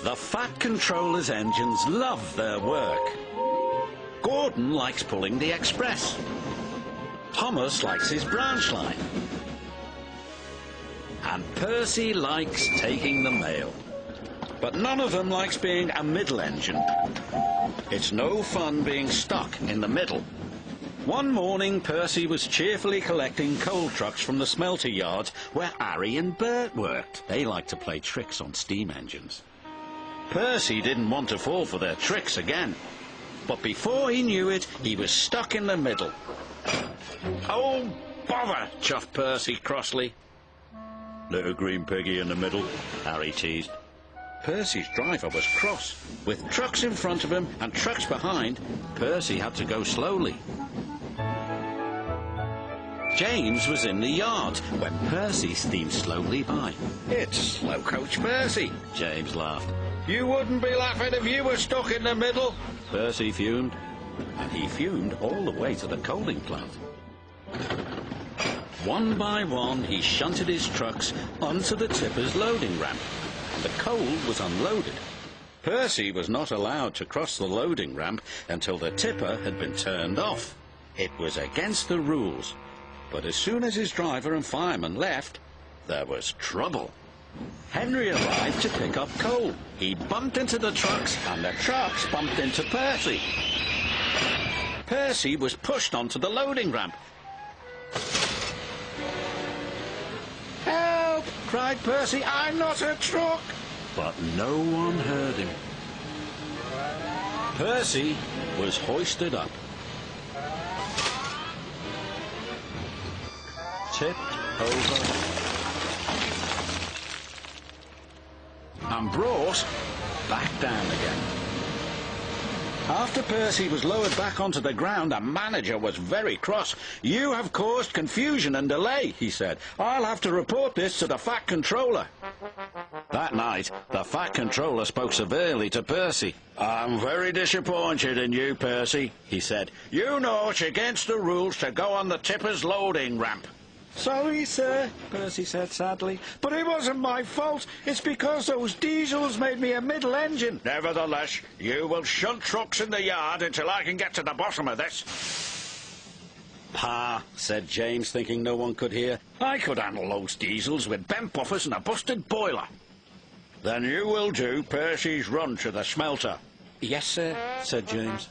The Fat Controller's engines love their work. Gordon likes pulling the express. Thomas likes his branch line. And Percy likes taking the mail. But none of them likes being a middle engine. It's no fun being stuck in the middle. One morning, Percy was cheerfully collecting coal trucks from the smelter yard where Harry and Bert worked. They like to play tricks on steam engines. Percy didn't want to fall for their tricks again. But before he knew it, he was stuck in the middle. "Oh, bother!" chuffed Percy crossly. "Little green piggy in the middle," Harry teased. Percy's driver was cross. With trucks in front of him and trucks behind, Percy had to go slowly. James was in the yard when Percy steamed slowly by. "It's Slow Coach Percy," James laughed. "You wouldn't be laughing if you were stuck in the middle." Percy fumed, and he fumed all the way to the coaling plant. One by one, he shunted his trucks onto the tipper's loading ramp, and the coal was unloaded. Percy was not allowed to cross the loading ramp until the tipper had been turned off. It was against the rules. But as soon as his driver and fireman left, there was trouble. Henry arrived to pick up coal. He bumped into the trucks, and the trucks bumped into Percy. Percy was pushed onto the loading ramp. "Help!" cried Percy. "I'm not a truck!" But no one heard him. Percy was hoisted up. Tipped over and brought back down again. After Percy was lowered back onto the ground, the manager was very cross. "You have caused confusion and delay," he said. "I'll have to report this to the Fat Controller." That night, the Fat Controller spoke severely to Percy. "I'm very disappointed in you, Percy," he said. "You know it's against the rules to go on the tipper's loading ramp." "Sorry, sir," Percy said sadly, "but it wasn't my fault. It's because those diesels made me a middle engine." "Nevertheless, you will shunt trucks in the yard until I can get to the bottom of this." "Pa," said James, thinking no one could hear, "I could handle those diesels with bent buffers and a busted boiler." "Then you will do Percy's run to the smelter." "Yes, sir," said James.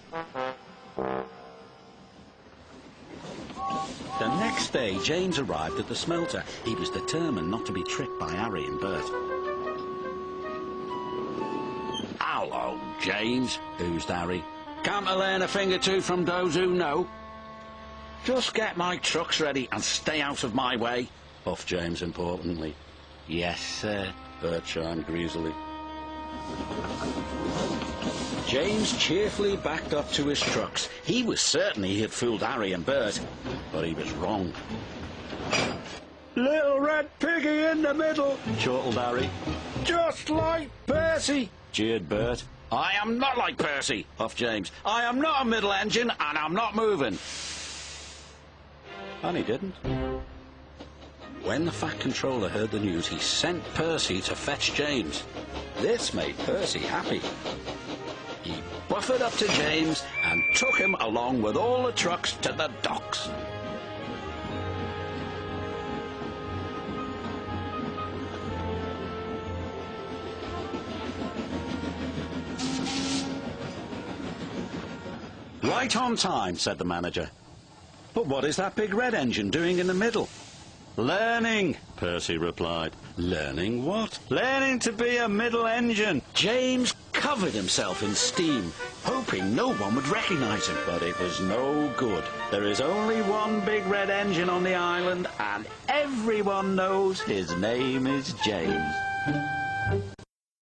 The next day, James arrived at the smelter. He was determined not to be tricked by Harry and Bert. "Hello, James," oozed Harry. "Can't I learn a thing or two from those who know?" "Just get my trucks ready and stay out of my way," puffed James importantly. "Yes, sir," Bert chimed greasily. James cheerfully backed up to his trucks. He was certain he had fooled Harry and Bert, but he was wrong. "Little red piggy in the middle," chortled Harry. "Just like Percy," jeered Bert. "I am not like Percy," puffed James. "I am not a middle engine, and I'm not moving." And he didn't. When the Fat Controller heard the news, he sent Percy to fetch James. This made Percy happy. He buffered up to James and took him along with all the trucks to the docks. "Right on time," said the manager. "But what is that big red engine doing in the middle?" "Learning," Percy replied. "Learning what?" "Learning to be a middle engine." James covered himself in steam, hoping no one would recognize him. But it was no good. There is only one big red engine on the island, and everyone knows his name is James.